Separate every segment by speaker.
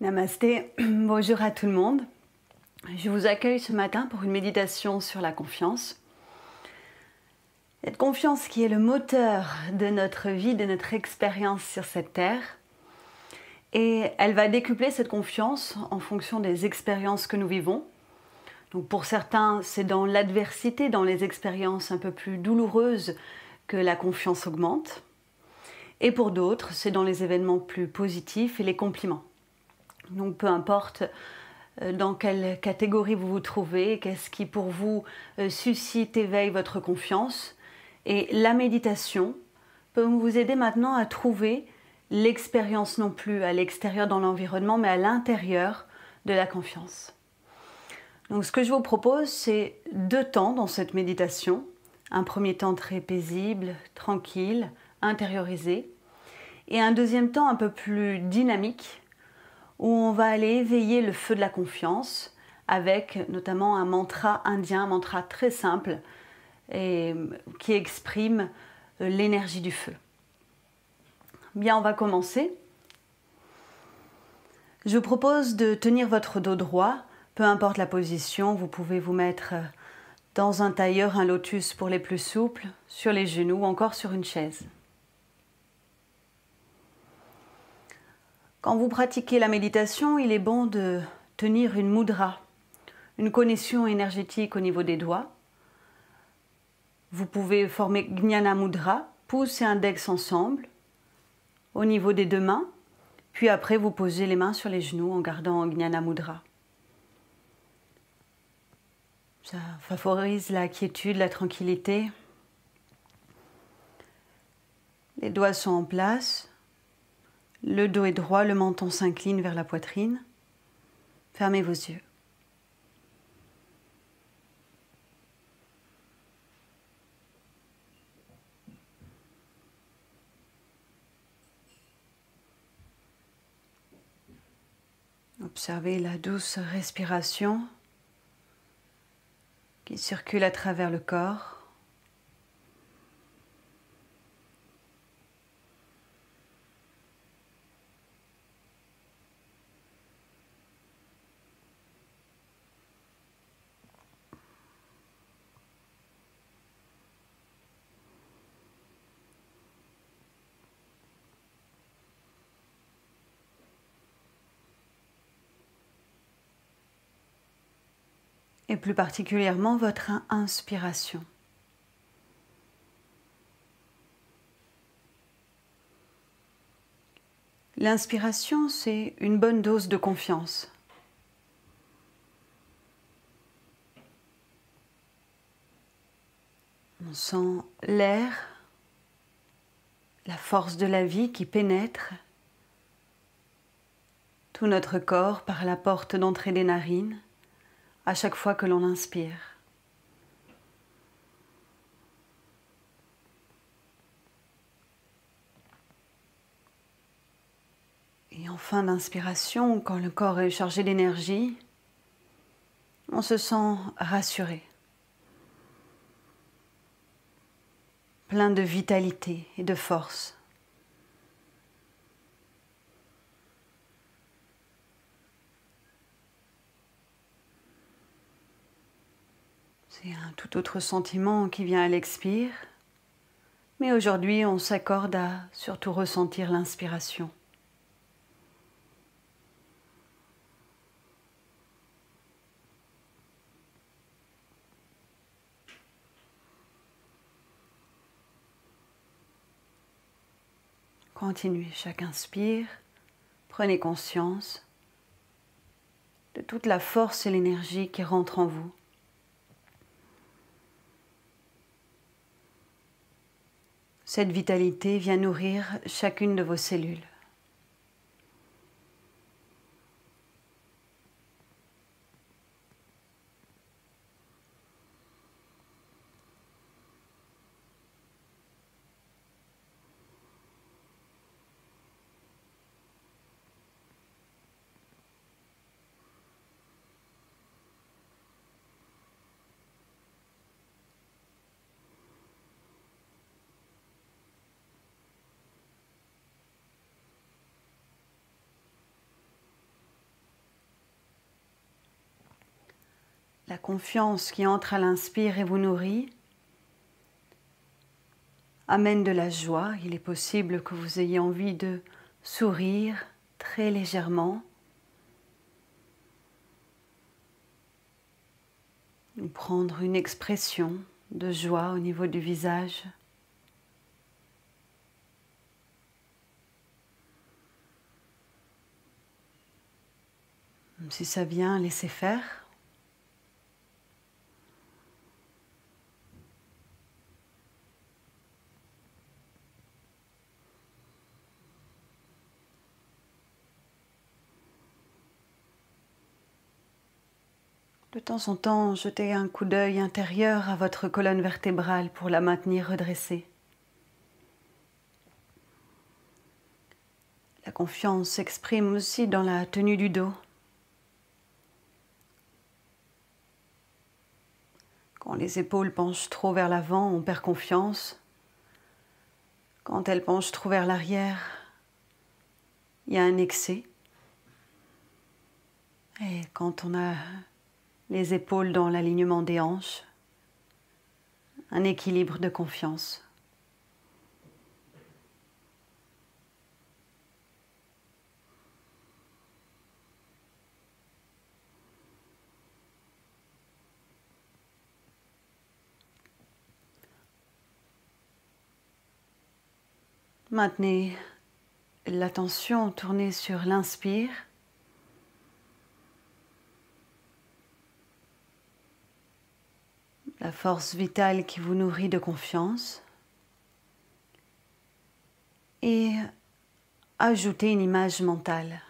Speaker 1: Namasté, bonjour à tout le monde. Je vous accueille ce matin pour une méditation sur la confiance. Cette confiance qui est le moteur de notre vie, de notre expérience sur cette terre. Et elle va décupler cette confiance en fonction des expériences que nous vivons. Donc pour certains, c'est dans l'adversité, dans les expériences un peu plus douloureuses que la confiance augmente. Et pour d'autres, c'est dans les événements plus positifs et les compliments. Donc peu importe dans quelle catégorie vous vous trouvez, qu'est-ce qui pour vous suscite, éveille votre confiance. Et la méditation peut vous aider maintenant à trouver l'expérience non plus à l'extérieur dans l'environnement, mais à l'intérieur de la confiance. Donc ce que je vous propose, c'est 2 temps dans cette méditation. Un premier temps très paisible, tranquille, intériorisé. Et un deuxième temps un peu plus dynamique, où on va aller éveiller le feu de la confiance avec notamment un mantra indien, un mantra très simple et qui exprime l'énergie du feu. Bien, on va commencer. Je vous propose de tenir votre dos droit, peu importe la position. Vous pouvez vous mettre dans un tailleur, un lotus pour les plus souples, sur les genoux ou encore sur une chaise. Quand vous pratiquez la méditation, il est bon de tenir une mudra, une connexion énergétique au niveau des doigts. Vous pouvez former Jnana Mudra, pouce et index ensemble, au niveau des 2 mains, puis après vous posez les mains sur les genoux en gardant Jnana Mudra. Ça favorise la quiétude, la tranquillité. Les doigts sont en place. Le dos est droit, le menton s'incline vers la poitrine. Fermez vos yeux. Observez la douce respiration qui circule à travers le corps. Et plus particulièrement votre inspiration. L'inspiration, c'est une bonne dose de confiance. On sent l'air, la force de la vie qui pénètre tout notre corps par la porte d'entrée des narines à chaque fois que l'on inspire. Et en fin d'inspiration, quand le corps est chargé d'énergie, on se sent rassuré, plein de vitalité et de force. C'est un tout autre sentiment qui vient à l'expire, mais aujourd'hui on s'accorde à surtout ressentir l'inspiration. Continuez, chaque inspire, prenez conscience de toute la force et l'énergie qui rentrent en vous. Cette vitalité vient nourrir chacune de vos cellules. La confiance qui entre à l'inspire et vous nourrit amène de la joie. Il est possible que vous ayez envie de sourire très légèrement. Ou prendre une expression de joie au niveau du visage. Si ça vient, laissez faire. De temps en temps, jetez un coup d'œil intérieur à votre colonne vertébrale pour la maintenir redressée. La confiance s'exprime aussi dans la tenue du dos. Quand les épaules penchent trop vers l'avant, on perd confiance. Quand elles penchent trop vers l'arrière, il y a un excès. Et quand on a les épaules dans l'alignement des hanches, un équilibre de confiance. Maintenez l'attention tournée sur l'inspire. La force vitale qui vous nourrit de confiance. Et ajoutez une image mentale.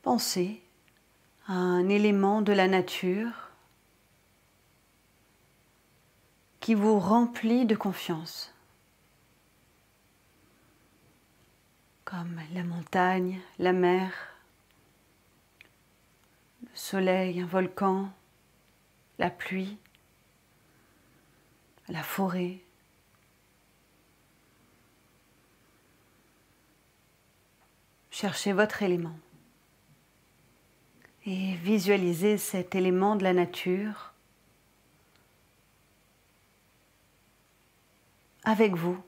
Speaker 1: Pensez à un élément de la nature qui vous remplit de confiance, comme la montagne, la mer, le soleil, un volcan, la pluie, la forêt. Cherchez votre élément et visualisez cet élément de la nature avec vous,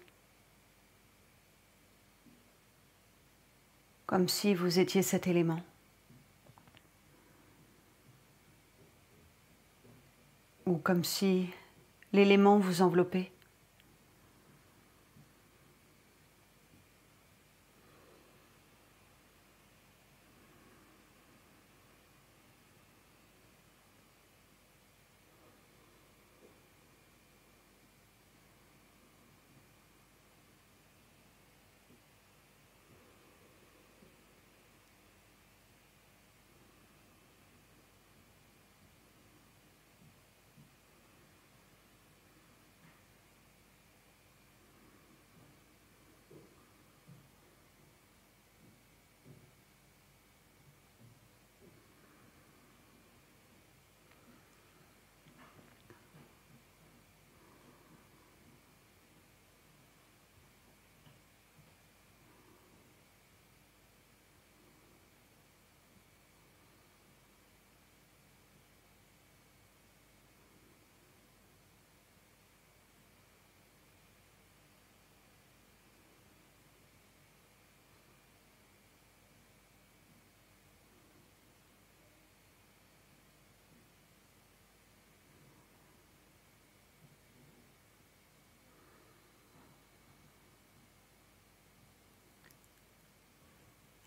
Speaker 1: comme si vous étiez cet élément. Ou comme si l'élément vous enveloppait.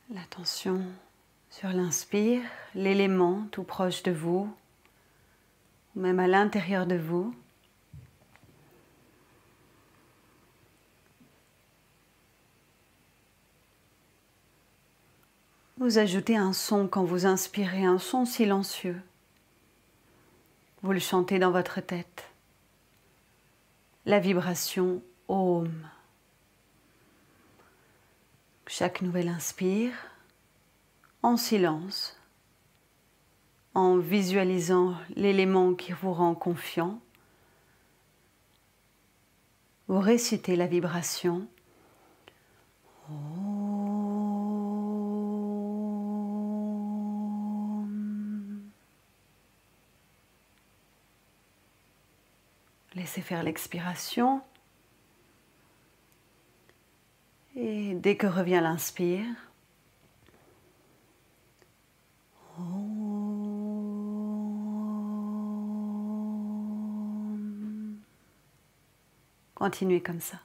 Speaker 1: L'attention sur l'inspire, l'élément tout proche de vous, ou même à l'intérieur de vous. Vous ajoutez un son quand vous inspirez, un son silencieux. Vous le chantez dans votre tête. La vibration Om. Chaque nouvelle inspire, en silence, en visualisant l'élément qui vous rend confiant, vous récitez la vibration Laissez faire l'expiration. Et dès que revient l'inspire, continuez comme ça.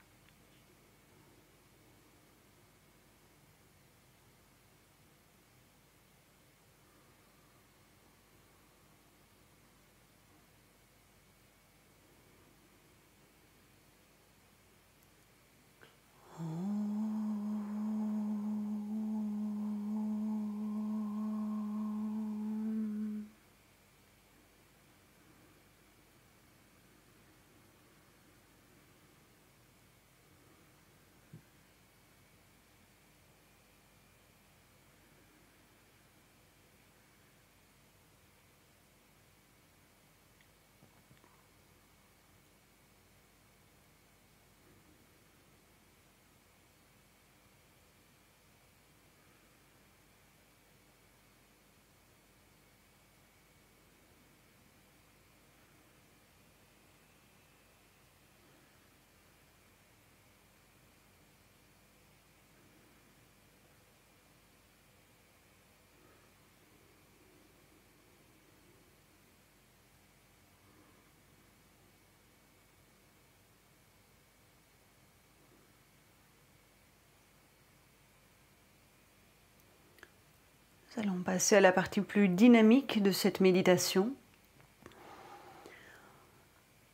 Speaker 1: Nous allons passer à la partie plus dynamique de cette méditation.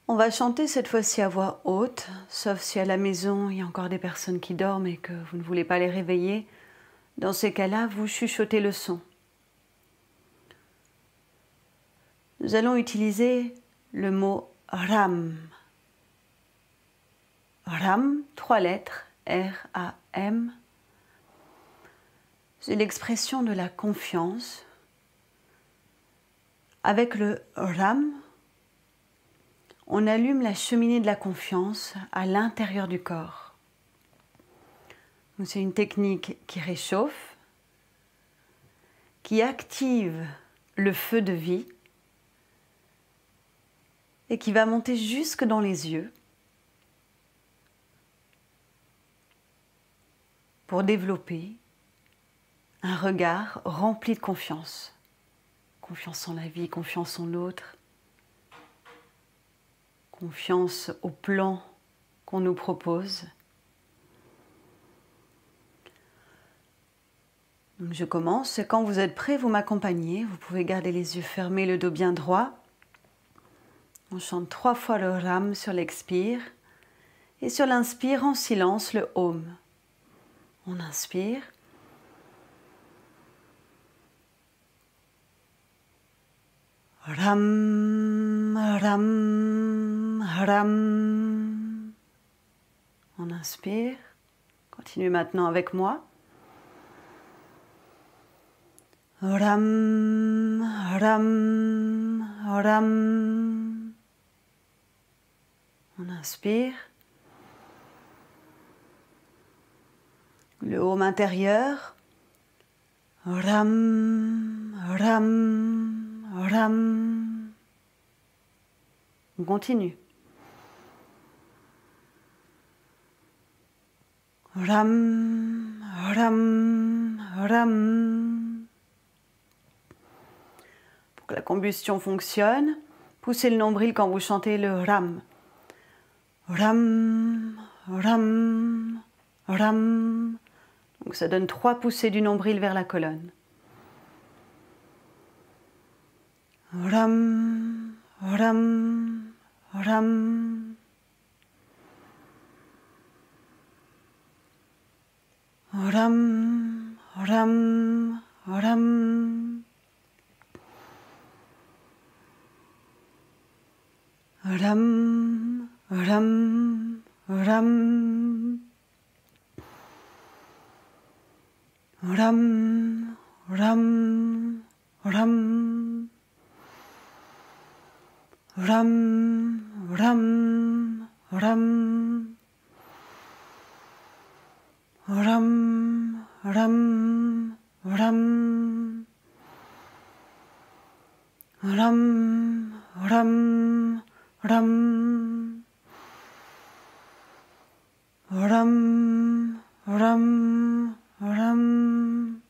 Speaker 1: On va chanter cette fois-ci à voix haute, sauf si à la maison il y a encore des personnes qui dorment et que vous ne voulez pas les réveiller. Dans ces cas-là, vous chuchotez le son. Nous allons utiliser le mot Ram. Ram, 3 lettres, R-A-M. C'est l'expression de la confiance. Avec le Ram, on allume la cheminée de la confiance à l'intérieur du corps. C'est une technique qui réchauffe, qui active le feu de vie et qui va monter jusque dans les yeux pour développer un regard rempli de confiance. Confiance en la vie, confiance en l'autre, confiance au plan qu'on nous propose. Donc je commence, et quand vous êtes prêts, vous m'accompagnez. Vous pouvez garder les yeux fermés, le dos bien droit. On chante 3 fois le Ram sur l'expire. Et sur l'inspire, en silence, le Om. On inspire. Ram, Ram, Ram. On inspire. Continuez maintenant avec moi. Ram, Ram, Ram. On inspire. Le Om intérieur. Ram, Ram, Ram. On continue. Ram, Ram, Ram. Pour que la combustion fonctionne, poussez le nombril quand vous chantez le Ram. Ram, Ram, Ram. Donc ça donne 3 poussées du nombril vers la colonne. Ram, Ram, Ram. Ram, Ram, Ram. Ram, Ram, Ram. Ram, Ram, Ram. Ram, Ram, Ram. Ram, ram, ram. Ram, ram, ram. Ram, ram, ram.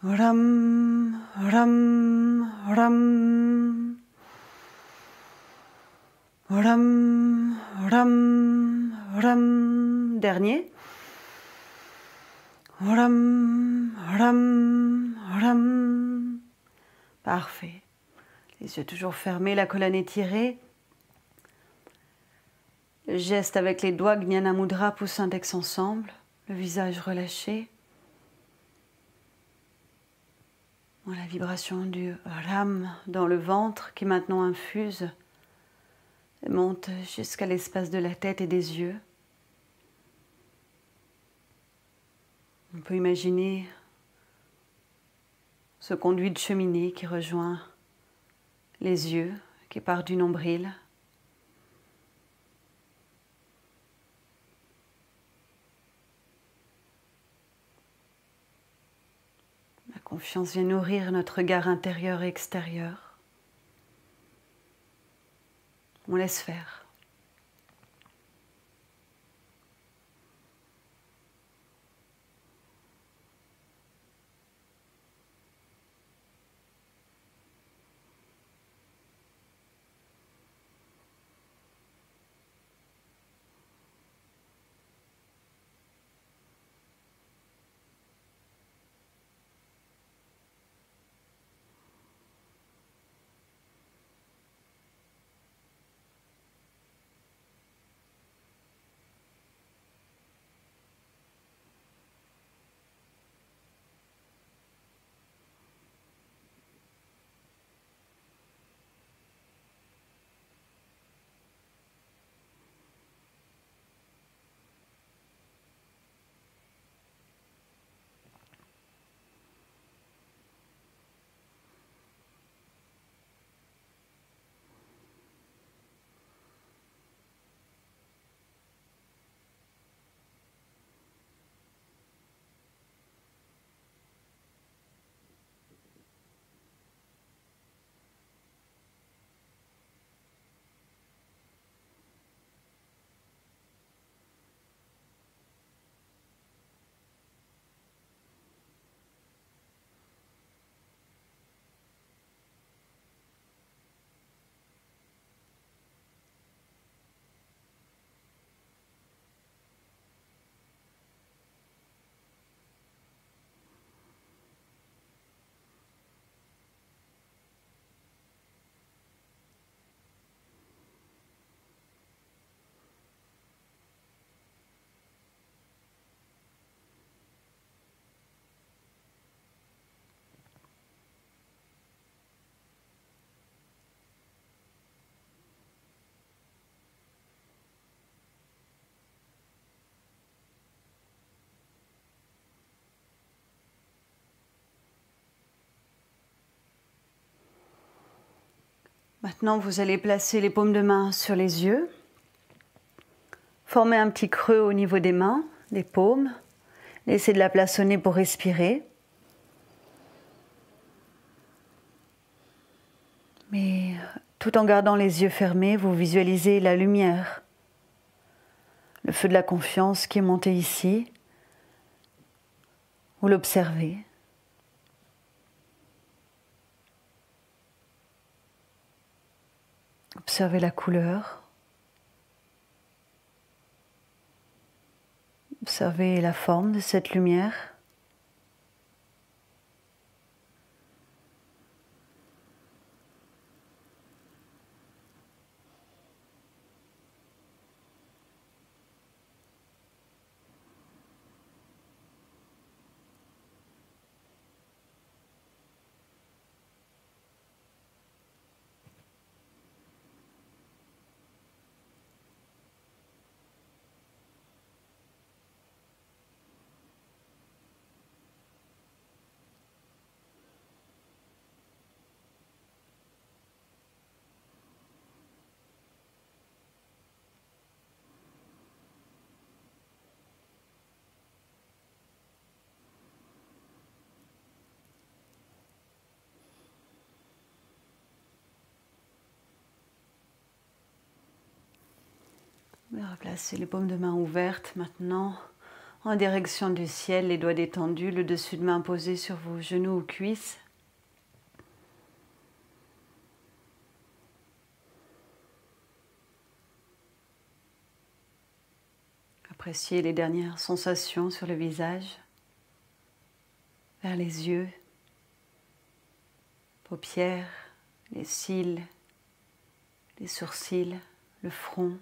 Speaker 1: Ram, ram, ram. Ram, ram, ram. Dernier. Ram, ram, ram. Parfait. Les yeux toujours fermés, la colonne étirée. Le geste avec les doigts, Jnana Mudra, pouce index ensemble. Le visage relâché. La vibration du Ram dans le ventre qui maintenant infuse et monte jusqu'à l'espace de la tête et des yeux. On peut imaginer ce conduit de cheminée qui rejoint les yeux, qui part du nombril. La confiance vient nourrir notre regard intérieur et extérieur. On laisse faire. Maintenant, vous allez placer les paumes de main sur les yeux. Formez un petit creux au niveau des mains, des paumes. Laissez de la place au nez pour respirer. Mais tout en gardant les yeux fermés, vous visualisez la lumière, le feu de la confiance qui est monté ici. Vous l'observez. Observez la couleur. Observez la forme de cette lumière. Replacez les paumes de main ouvertes maintenant en direction du ciel, les doigts détendus, le dessus de main posé sur vos genoux ou cuisses. Appréciez les dernières sensations sur le visage, vers les yeux, paupières, les cils, les sourcils, le front.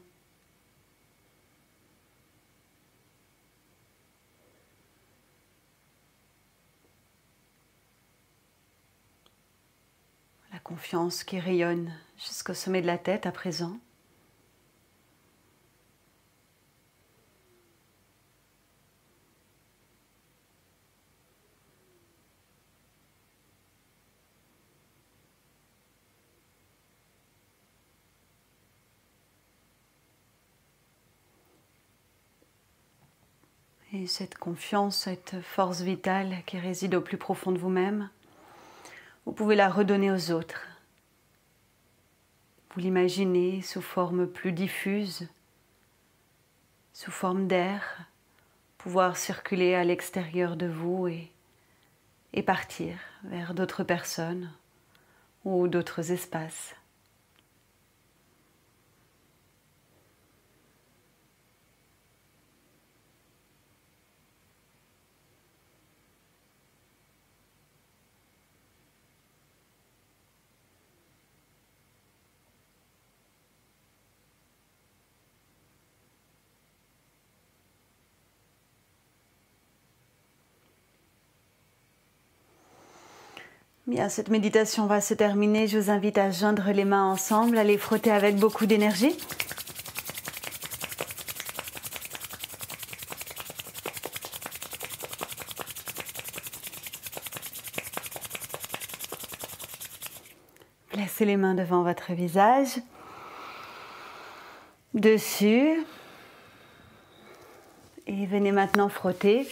Speaker 1: La confiance qui rayonne jusqu'au sommet de la tête à présent. Et cette confiance, cette force vitale qui réside au plus profond de vous-même, vous pouvez la redonner aux autres. Vous l'imaginez sous forme plus diffuse, sous forme d'air, pouvoir circuler à l'extérieur de vous et partir vers d'autres personnes ou d'autres espaces. Bien, cette méditation va se terminer. Je vous invite à joindre les mains ensemble, à les frotter avec beaucoup d'énergie. Placez les mains devant votre visage, dessus, et venez maintenant frotter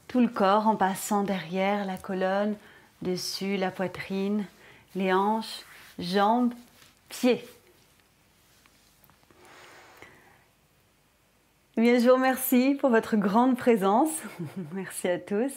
Speaker 1: tout le corps en passant derrière la colonne, dessus la poitrine, les hanches, jambes, pieds. Eh bien, je vous remercie pour votre grande présence. Merci à tous.